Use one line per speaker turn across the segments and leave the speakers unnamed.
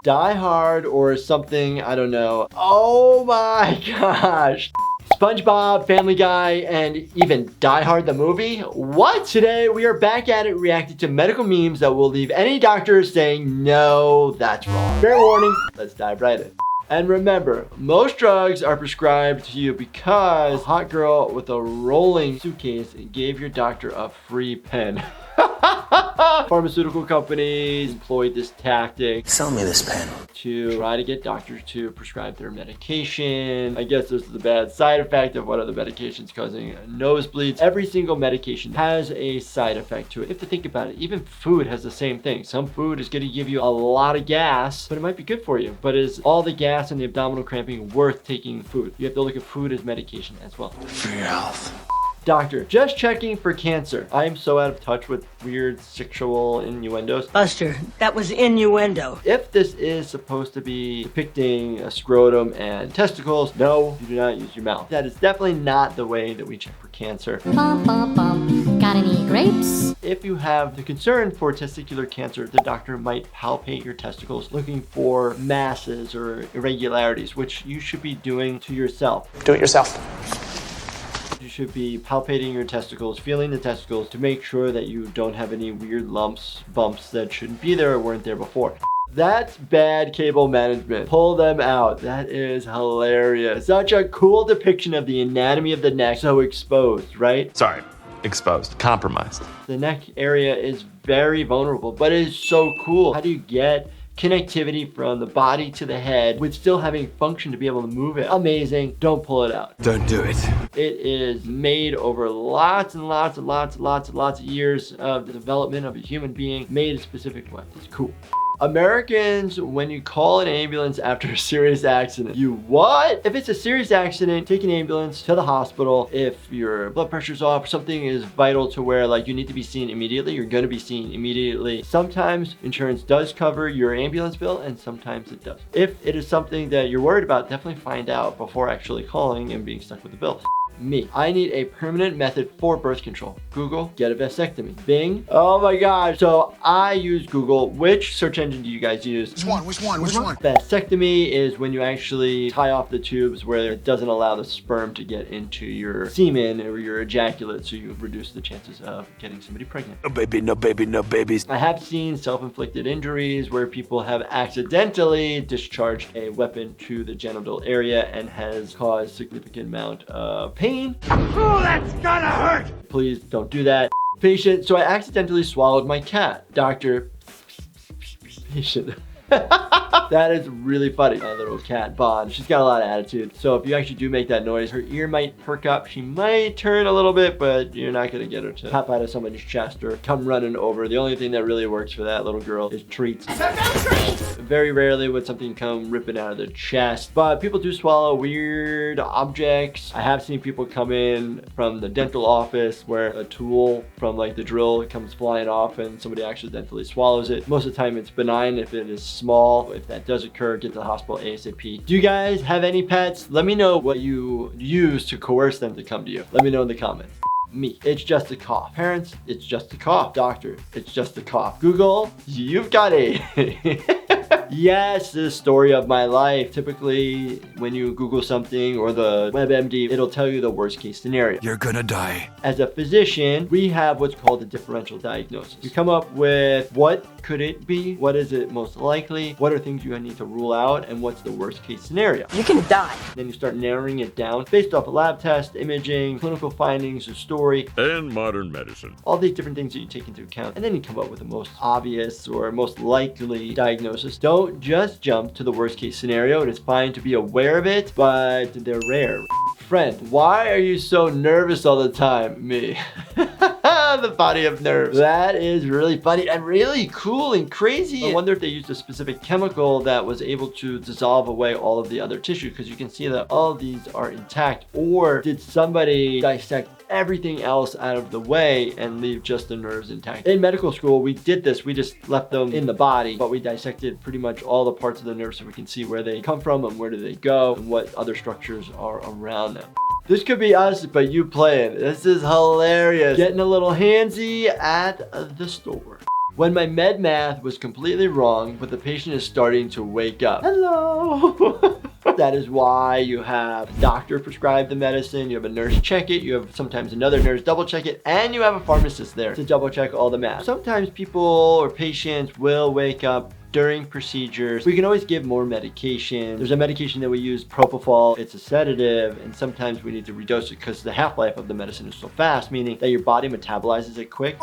Die Hard or something, I don't know. Oh my gosh. SpongeBob, Family Guy, and even Die Hard the movie? What? Today we are back at it reacting to medical memes that will leave any doctor saying, no, that's wrong. Fair warning, let's dive right in. And remember, most drugs are prescribed to you because a hot girl with a rolling suitcase gave your doctor a free pen. Pharmaceutical companies employed this tactic.
Sell me this pen.
To try to get doctors to prescribe their medication. I guess this is the bad side effect of one of the medications causing nosebleeds. Every single medication has a side effect to it. If you think about it, even food has the same thing. Some food is going to give you a lot of gas, but it might be good for you. But is all the gas and the abdominal cramping worth taking food? You have to look at food as medication as well.
For your health.
Doctor, just checking for cancer. I am so out of touch with weird sexual innuendos.
Buster, that was innuendo.
If this is supposed to be depicting a scrotum and testicles, no, you do not use your mouth. That is definitely not the way that we check for cancer.
Bum, bum, bum. Got any grapes?
If you have the concern for testicular cancer, the doctor might palpate your testicles looking for masses or irregularities, which you should be doing to yourself.
Do it yourself.
You should be palpating your testicles, feeling the testicles to make sure that you don't have any weird lumps, bumps that shouldn't be there or weren't there before. That's bad cable management. Pull them out. That is hilarious. Such a cool depiction of the anatomy of the neck. So exposed, right?
Sorry, exposed, compromised.
The neck area is very vulnerable, but it is so cool. How do you get connectivity from the body to the head with still having function to be able to move it? Amazing. Don't pull it out.
Don't do it.
It is made over lots and lots and lots and lots and lots of years of the development of a human being made a specific way. It's cool. Americans, when you call an ambulance after a serious accident, you what? If it's a serious accident, take an ambulance to the hospital. If your blood pressure's off, something is vital to where like you need to be seen immediately, you're gonna be seen immediately. Sometimes insurance does cover your ambulance bill and sometimes it doesn't. If it is something that you're worried about, definitely find out before actually calling and being stuck with the bill. Me, I need a permanent method for birth control. Google, get a vasectomy. Bing, oh my gosh. So I use Google. Which search engine do you guys use?
Which one?
Vasectomy is when you actually tie off the tubes where it doesn't allow the sperm to get into your semen or your ejaculate, so you reduce the chances of getting somebody pregnant.
No baby, no baby, no babies.
I have seen self-inflicted injuries where people have accidentally discharged a weapon to the genital area and has caused significant amount of pain.
Oh, that's gonna hurt!
Please don't do that. Patient, so I accidentally swallowed my cat. Doctor, patient. That is really funny. My little cat, Bond, she's got a lot of attitude. So if you actually do make that noise, her ear might perk up. She might turn a little bit, but you're not gonna get her to pop out of somebody's chest or come running over. The only thing that really works for that little girl is treats. Very rarely would something come ripping out of their chest, but people do swallow weird objects. I have seen people come in from the dental office where a tool from like the drill comes flying off and somebody accidentally swallows it. Most of the time it's benign. If it is small, if that does occur, get to the hospital ASAP. Do you guys have any pets? Let me know what you use to coerce them to come to you. Let me know in the comments. Me, it's just a cough. Parents, it's just a cough. Doctor, it's just a cough. Google, you've got a yes, the story of my life. Typically, when you Google something or the WebMD, it'll tell you the worst case scenario.
You're gonna die.
As a physician, we have what's called a differential diagnosis. You come up with what could it be? What is it most likely? What are things you need to rule out? And what's the worst case scenario?
You can die.
Then you start narrowing it down based off a lab test, imaging, clinical findings, a story,
And modern medicine.
all these different things that you take into account. And then you come up with the most obvious or most likely diagnosis. Don't just jump to the worst case scenario. It is fine to be aware of it, but they're rare. Friend, why are you so nervous all the time? Me. The body of nerves. That is really funny and really cool and crazy. I wonder if they used a specific chemical that was able to dissolve away all of the other tissue, because you can see that all of these are intact. Or did somebody dissect everything else out of the way and leave just the nerves intact? In medical school, we did this. We just left them in the body, but we dissected pretty much all the parts of the nerve so we can see where they come from and where do they go and what other structures are around them. This could be us, but you playing. This is hilarious. Getting a little handsy at the store. When my med math was completely wrong, but the patient is starting to wake up. Hello. That is why you have a doctor prescribe the medicine, you have a nurse check it, you have sometimes another nurse double check it, and you have a pharmacist there to double check all the math. Sometimes people or patients will wake up during procedures. We can always give more medication. There's a medication that we use, propofol. It's a sedative, and sometimes we need to redose it because the half-life of the medicine is so fast, meaning that your body metabolizes it quick.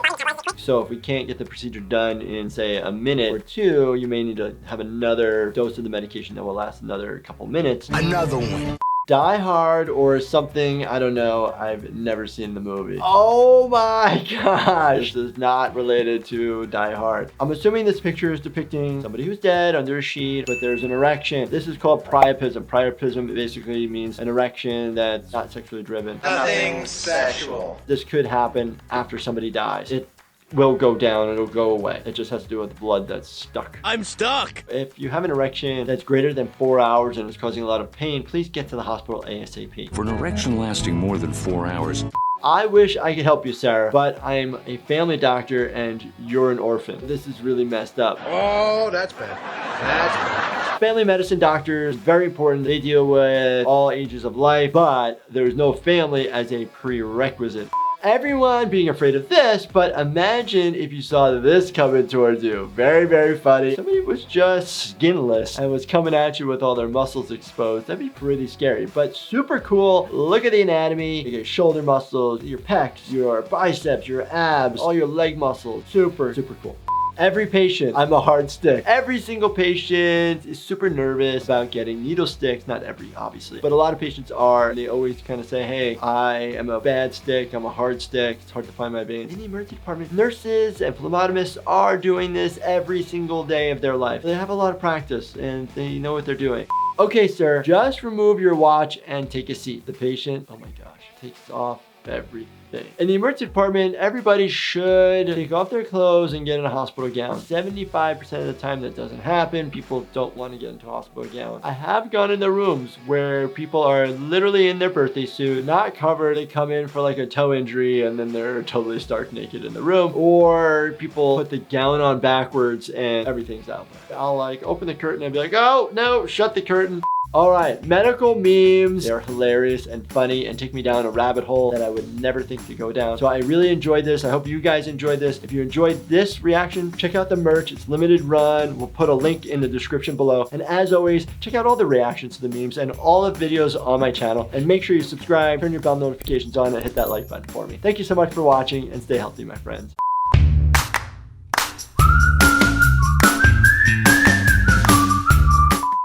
So if we can't get the procedure done in, say, a minute or two, you may need to have another dose of the medication that will last another couple minutes.
Another one.
Die Hard or something, I don't know. I've never seen the movie. Oh my gosh, this is not related to Die Hard. I'm assuming this picture is depicting somebody who's dead under a sheet, but there's an erection. This is called priapism. Priapism basically means an erection that's not sexually driven.
Nothing sexual.
This could happen after somebody dies. It will go down and it'll go away. It just has to do with blood that's stuck.
I'm stuck.
If you have an erection that's greater than 4 hours and is causing a lot of pain, please get to the hospital ASAP.
For an erection lasting more than 4 hours.
I wish I could help you, Sarah, but I'm a family doctor and you're an orphan. This is really messed up.
Oh, that's bad. That's bad.
Family medicine doctors, very important. They deal with all ages of life, but there's no family as a prerequisite. Everyone being afraid of this, but imagine if you saw this coming towards you. Very, very funny. Somebody was just skinless and was coming at you with all their muscles exposed. That'd be pretty scary, but super cool. Look at the anatomy. Your shoulder muscles, your pecs, your biceps, your abs, all your leg muscles. Super, super cool. Every patient, I'm a hard stick. Every single patient is super nervous about getting needle sticks. Not every, obviously, but a lot of patients are. They always kind of say, hey, I am a bad stick. I'm a hard stick. It's hard to find my veins. In the emergency department, nurses and phlebotomists are doing this every single day of their life. They have a lot of practice and they know what they're doing. Okay, sir, just remove your watch and take a seat. The patient, oh my gosh, takes off everything. In the emergency department, everybody should take off their clothes and get in a hospital gown. 75% of the time that doesn't happen. People don't want to get into a hospital gown. I have gone in the rooms where people are literally in their birthday suit, not covered. They come in for like a toe injury and then they're totally stark naked in the room. Or people put the gown on backwards and everything's out there. I'll like open the curtain and be like, oh no, shut the curtain. All right, medical memes, they're hilarious and funny and take me down a rabbit hole that I would never think to go down. So I really enjoyed this. I hope you guys enjoyed this. If you enjoyed this reaction, check out the merch. It's limited run. We'll put a link in the description below. And as always, check out all the reactions to the memes and all the videos on my channel. And make sure you subscribe, turn your bell notifications on, and hit that like button for me. Thank you so much for watching and stay healthy, my friends.